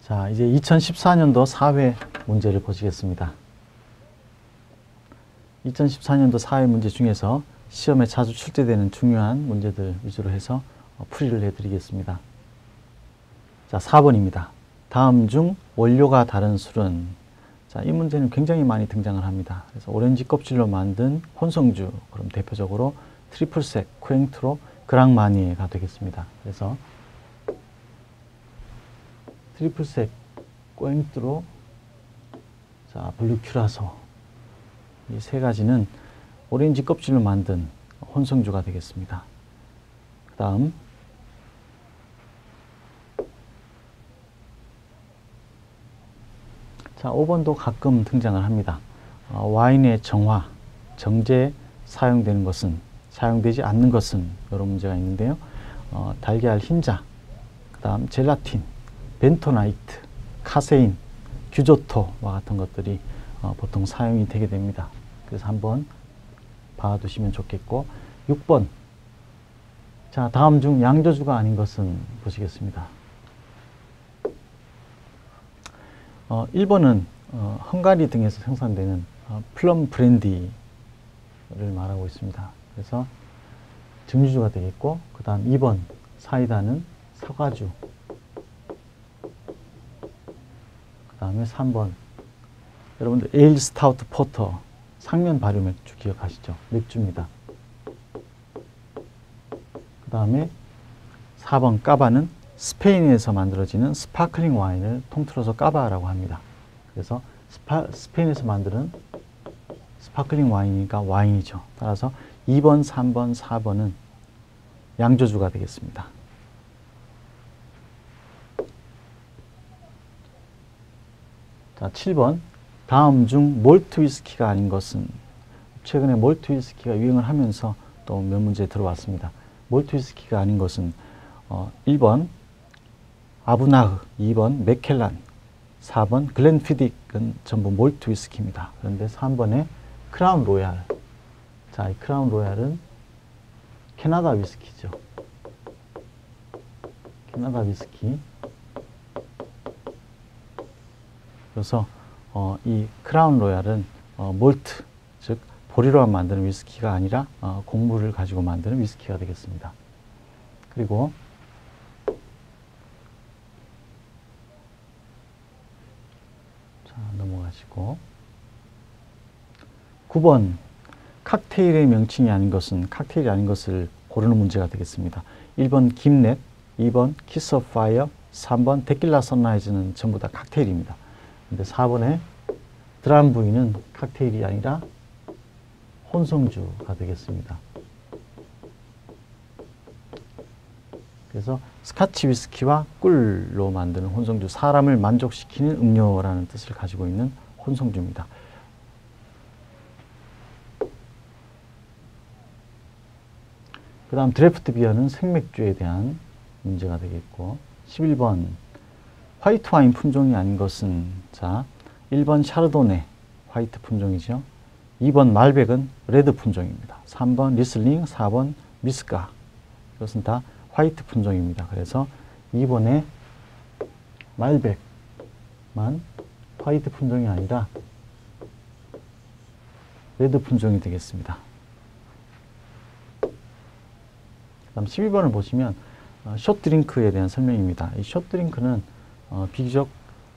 자, 이제 2014년도 4회 문제를 보시겠습니다. 2014년도 4회 문제 중에서 시험에 자주 출제되는 중요한 문제들 위주로 해서 풀이를 해드리겠습니다. 자, 4번입니다. 다음 중 원료가 다른 술은? 자, 이 문제는 굉장히 많이 등장을 합니다. 그래서 오렌지 껍질로 만든 혼성주, 그럼 대표적으로 트리플색, 쿠엥트로, 그랑마니에가 되겠습니다. 그래서 트리플색, 쿠엥트로, 자, 블루 큐라소, 이 세 가지는 오렌지 껍질로 만든 혼성주가 되겠습니다. 그 다음 자, 5번도 가끔 등장을 합니다. 와인의 정화, 정제에 사용되는 것은, 사용되지 않는 것은, 이런 문제가 있는데요. 달걀 흰자, 그 다음 젤라틴, 벤토나이트, 카세인, 규조토와 같은 것들이 보통 사용이 되게 됩니다. 그래서 한번 봐두시면 좋겠고, 6번. 자, 다음 중 양조주가 아닌 것은 보시겠습니다. 1번은 헝가리 등에서 생산되는 플럼 브랜디를 말하고 있습니다. 그래서 증류주가 되겠고, 그 다음 2번 사이다는 사과주, 그 다음에 3번 여러분들 에일 스타우트 포터 상면 발효 맥주 기억하시죠? 맥주입니다. 그 다음에 4번 까바는 스페인에서 만들어지는 스파클링 와인을 통틀어서 까바라고 합니다. 그래서 스페인에서 만드는 스파클링 와인이니까 와인이죠. 따라서 2번, 3번, 4번은 양조주가 되겠습니다. 자, 7번. 다음 중 몰트 위스키가 아닌 것은? 최근에 몰트 위스키가 유행을 하면서 또 몇 문제 들어왔습니다. 몰트 위스키가 아닌 것은 1번 아브나흐, 2번 맥켈란, 4번 글렌피딕은 전부 몰트 위스키입니다. 그런데 3번에 크라운 로얄. 자, 이 크라운 로얄은 캐나다 위스키죠. 캐나다 위스키. 그래서 이 크라운 로얄은 몰트, 즉 보리로만 만드는 위스키가 아니라 곡물을 가지고 만드는 위스키가 되겠습니다. 그리고 자, 넘어가시고 9번 칵테일의 명칭이 아닌 것은? 칵테일이 아닌 것을 고르는 문제가 되겠습니다. 1번 김넷, 2번 키스 오브 파이어, 3번 데킬라 선라이즈는 전부 다 칵테일입니다. 근데 4번에 드람부인은 칵테일이 아니라 혼성주가 되겠습니다. 그래서 스카치 위스키와 꿀로 만드는 혼성주, 사람을 만족시키는 음료라는 뜻을 가지고 있는 혼성주입니다. 그 다음 드래프트 비어는 생맥주에 대한 문제가 되겠고, 11번 화이트 와인 품종이 아닌 것은? 자, 1번 샤르도네, 화이트 품종이죠. 2번 말백은 레드 품종입니다. 3번 리슬링, 4번 미스가, 이것은 다 화이트 품종입니다. 그래서 2번에 말백만 화이트 품종이 아니라 레드 품종이 되겠습니다. 그 다음 12번을 보시면 숏드링크에 대한 설명입니다. 이 숏드링크는 비교적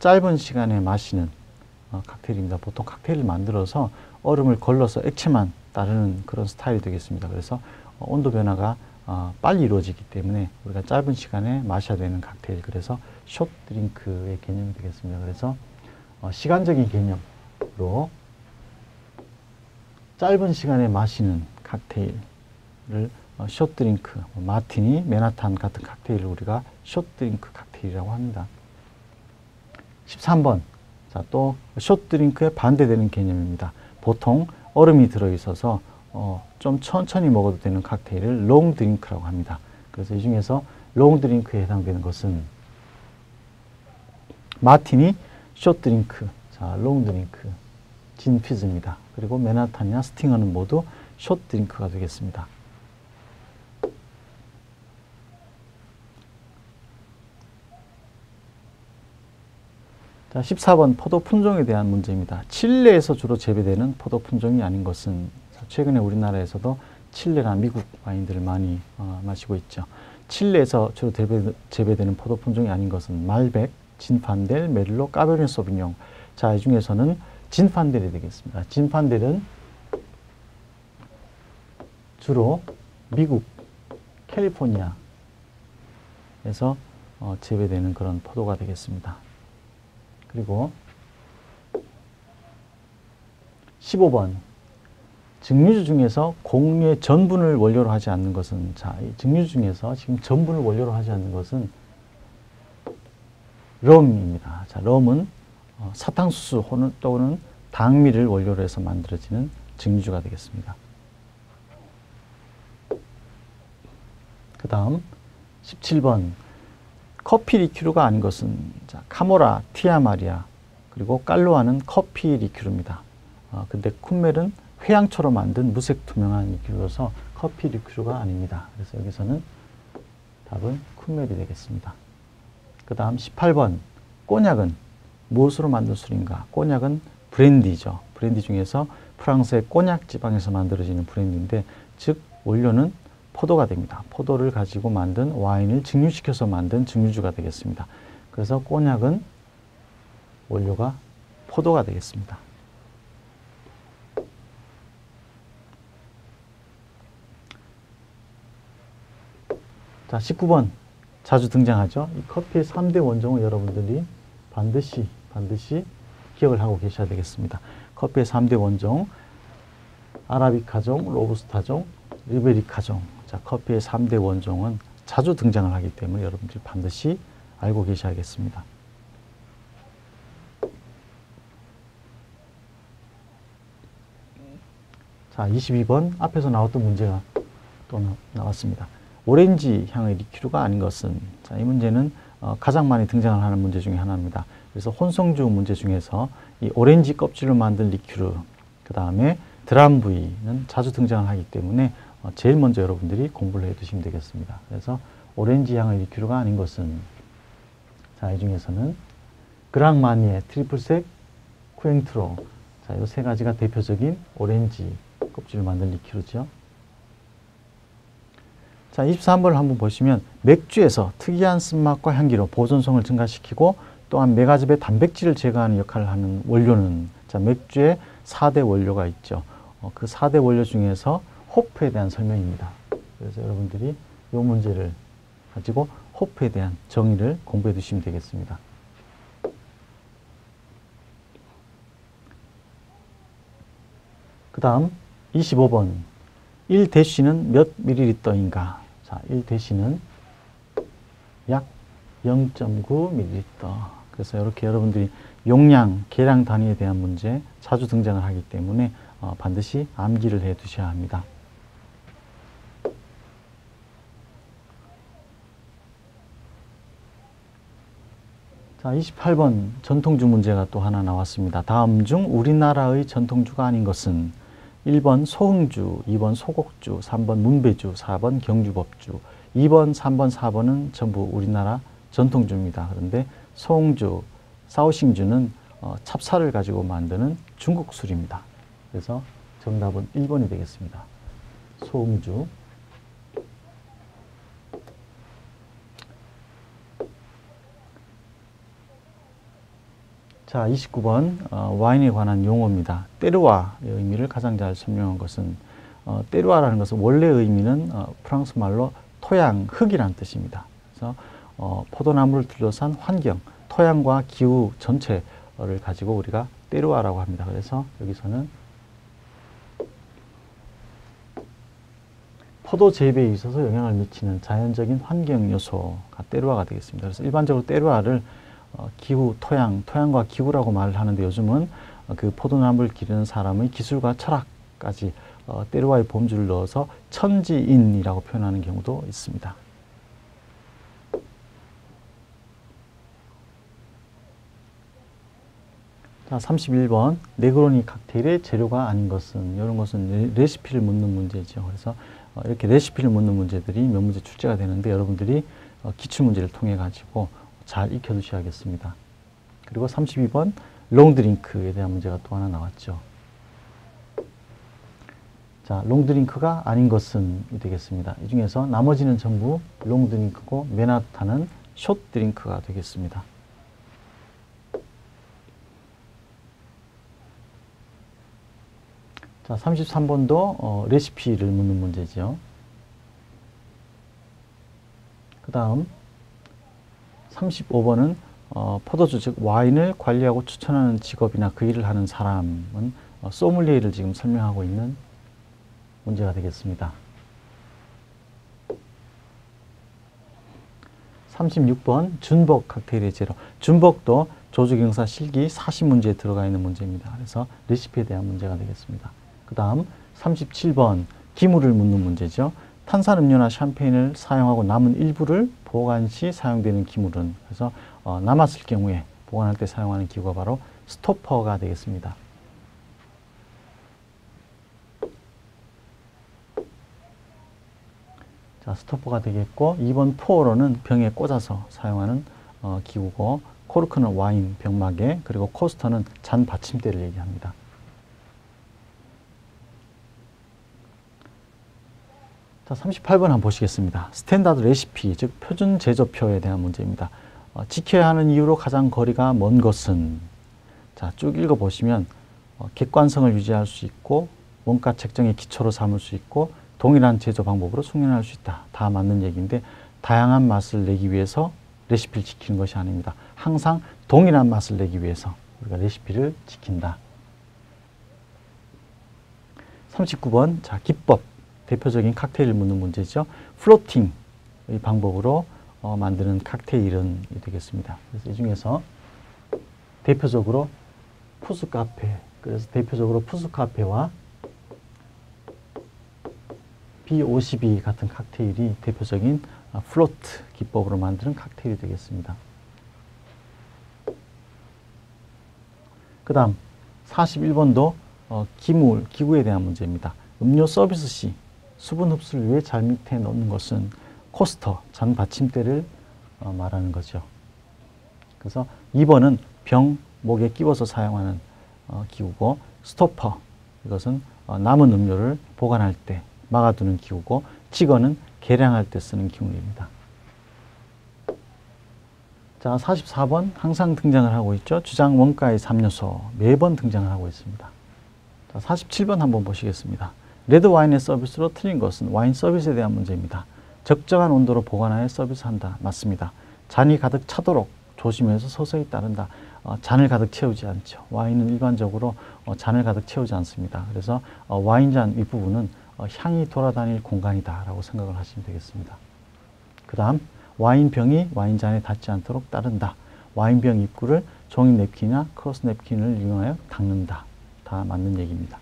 짧은 시간에 마시는 칵테일입니다. 보통 칵테일을 만들어서 얼음을 걸러서 액체만 따르는 그런 스타일이 되겠습니다. 그래서 온도 변화가 빨리 이루어지기 때문에 우리가 짧은 시간에 마셔야 되는 칵테일, 그래서 숏드링크의 개념이 되겠습니다. 그래서 시간적인 개념으로 짧은 시간에 마시는 칵테일을 숏드링크, 마티니, 맨하탄 같은 칵테일을 우리가 숏드링크 칵테일이라고 합니다. 13번. 자, 또 숏드링크에 반대되는 개념입니다. 보통 얼음이 들어있어서 좀 천천히 먹어도 되는 칵테일을 롱드링크라고 합니다. 그래서 이 중에서 롱드링크에 해당되는 것은 마티니, 숏드링크, 자, 롱드링크, 진피즈입니다. 그리고 맨하탄이나 스팅어는 모두 숏드링크가 되겠습니다. 자, 14번 포도 품종에 대한 문제입니다. 칠레에서 주로 재배되는 포도 품종이 아닌 것은, 최근에 우리나라에서도 칠레나 미국 와인들을 많이 마시고 있죠. 칠레에서 주로 재배되는 포도 품종이 아닌 것은 말백, 진판델, 메를로, 까베르네 소비뇽. 자, 이 중에서는 진판델이 되겠습니다. 진판델은 주로 미국, 캘리포니아에서 재배되는 그런 포도가 되겠습니다. 그리고 15번 증류주 중에서 공유의 전분을 원료로 하지 않는 것은, 자, 이 증류주 중에서 지금 전분을 원료로 하지 않는 것은 럼입니다. 자, 럼은 사탕수수 또는 당미를 원료로 해서 만들어지는 증류주가 되겠습니다. 그 다음 17번 커피 리큐르가 아닌 것은, 자, 카모라, 티아마리아, 그리고 깔로아는 커피 리큐르입니다. 근데 쿤멜은 회양초로 만든 무색 투명한 리큐르여서 커피 리큐르가 아닙니다. 그래서 여기서는 답은 쿤멜이 되겠습니다. 그 다음 18번 꼬냑은 무엇으로 만든 술인가? 꼬냑은 브랜디죠. 브랜디 중에서 프랑스의 꼬냑 지방에서 만들어지는 브랜디인데, 즉 원료는 포도가 됩니다. 포도를 가지고 만든 와인을 증류시켜서 만든 증류주가 되겠습니다. 그래서 꼬냑은 원료가 포도가 되겠습니다. 자, 19번 자주 등장하죠. 이 커피의 3대 원종을 여러분들이 반드시 기억을 하고 계셔야 되겠습니다. 커피의 3대 원종, 아라비카종, 로부스타종, 리베리카종. 자, 커피의 3대 원종은 자주 등장을 하기 때문에 여러분들이 반드시 알고 계셔야겠습니다. 자, 22번 앞에서 나왔던 문제가 또 나왔습니다. 오렌지 향의 리큐르가 아닌 것은, 자, 이 문제는 가장 많이 등장을 하는 문제 중에 하나입니다. 그래서 혼성주 문제 중에서 이 오렌지 껍질로 만든 리큐르, 그 다음에 드람부이는 자주 등장을 하기 때문에 제일 먼저 여러분들이 공부를 해 두시면 되겠습니다. 그래서 오렌지 향의 리큐르가 아닌 것은, 자, 이 중에서는 그랑마니에, 트리플색, 쿠엥트로. 자, 이 세 가지가 대표적인 오렌지 껍질을 만든 리큐르죠. 자, 23번을 한번 보시면 맥주에서 특이한 쓴맛과 향기로 보존성을 증가시키고 또한 메가즙의 단백질을 제거하는 역할을 하는 원료는, 자, 맥주에 4대 원료가 있죠. 그 4대 원료 중에서 호프에 대한 설명입니다. 그래서 여러분들이 이 문제를 가지고 호프에 대한 정의를 공부해 두시면 되겠습니다. 그 다음 25번 1대씨는 몇 ml인가? 자, 1대씨는 약 0.9ml. 그래서 이렇게 여러분들이 용량, 계량 단위에 대한 문제 자주 등장을 하기 때문에 반드시 암기를 해 두셔야 합니다. 자, 28번 전통주 문제가 또 하나 나왔습니다. 다음 중 우리나라의 전통주가 아닌 것은 1번 소흥주, 2번 소곡주, 3번 문배주, 4번 경주법주. 2번, 3번, 4번은 전부 우리나라 전통주입니다. 그런데 소흥주, 사오싱주는 찹쌀을 가지고 만드는 중국 술입니다. 그래서 정답은 1번이 되겠습니다. 소흥주. 자, 29번 와인에 관한 용어입니다. 때르와의 의미를 가장 잘 설명한 것은, 때르와라는 것은 원래 의미는 프랑스 말로 토양, 흙이라는 뜻입니다. 그래서 포도나무를 둘러싼 환경, 토양과 기후 전체를 가지고 우리가 때르와라고 합니다. 그래서 여기서는 포도 재배에 있어서 영향을 미치는 자연적인 환경 요소가 때르와가 되겠습니다. 그래서 일반적으로 때르와를 기후, 토양과 기후라고 말을 하는데, 요즘은 그 포도나무를 기르는 사람의 기술과 철학까지 때르와의 범주를 넣어서 천지인이라고 표현하는 경우도 있습니다. 자, 31번 네그로니 칵테일의 재료가 아닌 것은, 이런 것은 레시피를 묻는 문제죠. 그래서 이렇게 레시피를 묻는 문제들이 몇 문제 출제가 되는데, 여러분들이 기출문제를 통해 가지고 잘 익혀 두셔야겠습니다. 그 그리고 32번 롱드링크에 대한 문제가 또 하나 나왔죠. 자, 롱드링크가 아닌 것은 되겠습니다. 이 중에서 나머지는 전부 롱드링크고 맨하탄은 숏드링크가 되겠습니다. 자, 33번도 레시피를 묻는 문제죠. 그 다음 35번은 포도주 즉 와인을 관리하고 추천하는 직업이나 그 일을 하는 사람은 소믈리에를 지금 설명하고 있는 문제가 되겠습니다. 36번 준벅 칵테일의 재료. 준벅도 조주경사 실기 40문제에 들어가 있는 문제입니다. 그래서 레시피에 대한 문제가 되겠습니다. 그 다음 37번 기물을 묻는 문제죠. 탄산음료나 샴페인을 사용하고 남은 일부를 보관 시 사용되는 기물은, 그래서 남았을 경우에 보관할 때 사용하는 기구가 바로 스토퍼가 되겠습니다. 자, 스토퍼가 되겠고 2번 포어로는 병에 꽂아서 사용하는 기구고, 코르크는 와인 병막에, 그리고 코스터는 잔 받침대를 얘기합니다. 자, 38번 한번 보시겠습니다. 스탠다드 레시피, 즉 표준 제조표에 대한 문제입니다. 지켜야 하는 이유로 가장 거리가 먼 것은, 자, 쭉 읽어보시면 객관성을 유지할 수 있고 원가 책정의 기초로 삼을 수 있고 동일한 제조 방법으로 숙련할 수 있다. 다 맞는 얘기인데, 다양한 맛을 내기 위해서 레시피를 지키는 것이 아닙니다. 항상 동일한 맛을 내기 위해서 우리가 레시피를 지킨다. 39번, 자, 기법, 대표적인 칵테일을 묻는 문제죠. 플로팅의 방법으로 만드는 칵테일은 되겠습니다. 그래서 이 중에서 대표적으로 푸스카페, 그래서 대표적으로 푸스카페와 B52 같은 칵테일이 대표적인 플로트 기법으로 만드는 칵테일이 되겠습니다. 그 다음 41번도 기구에 대한 문제입니다. 음료 서비스 시 수분 흡수를 위해 잘 밑에 넣는 것은 코스터, 잔 받침대를 말하는 거죠. 그래서 2번은 병 목에 끼워서 사용하는 기구고, 스토퍼, 이것은 남은 음료를 보관할 때 막아두는 기구고, 직원은 계량할 때 쓰는 기구입니다. 자, 44번 항상 등장을 하고 있죠. 주장 원가의 3요소 매번 등장을 하고 있습니다. 자, 47번 한번 보시겠습니다. 레드 와인의 서비스로 틀린 것은 와인 서비스에 대한 문제입니다. 적정한 온도로 보관하여 서비스한다. 맞습니다. 잔이 가득 차도록 조심해서 서서히 따른다. 잔을 가득 채우지 않죠. 와인은 일반적으로 잔을 가득 채우지 않습니다. 그래서 와인잔 윗부분은 향이 돌아다닐 공간이다 라고 생각을 하시면 되겠습니다. 그 다음 와인병이 와인잔에 닿지 않도록 따른다. 와인병 입구를 종이 냅킨이나 크로스 냅킨을 이용하여 닦는다. 다 맞는 얘기입니다.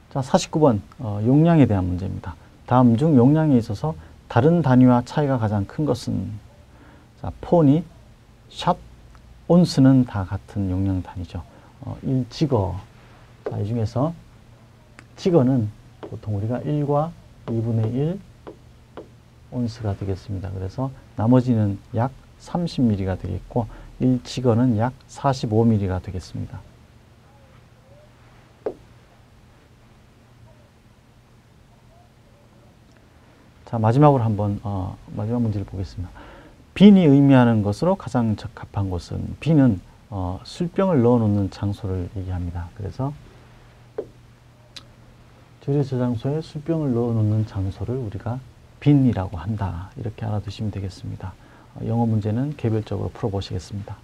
자, 49번 용량에 대한 문제입니다. 다음 중 용량에 있어서 다른 단위와 차이가 가장 큰 것은, 자, 폰이, 샷, 온스는 다 같은 용량 단위죠. 1지거. 자, 이 중에서 지거는 보통 우리가 1과 2분의 1 온스가 되겠습니다. 그래서 나머지는 약 30ml가 되겠고 1지거는 약 45ml가 되겠습니다. 자, 마지막으로 한번 마지막 문제를 보겠습니다. 빈이 의미하는 것으로 가장 적합한 곳은, 빈은 술병을 넣어놓는 장소를 얘기합니다. 그래서 조리 저장소에 술병을 넣어놓는 장소를 우리가 빈이라고 한다. 이렇게 알아두시면 되겠습니다. 영어 문제는 개별적으로 풀어보시겠습니다.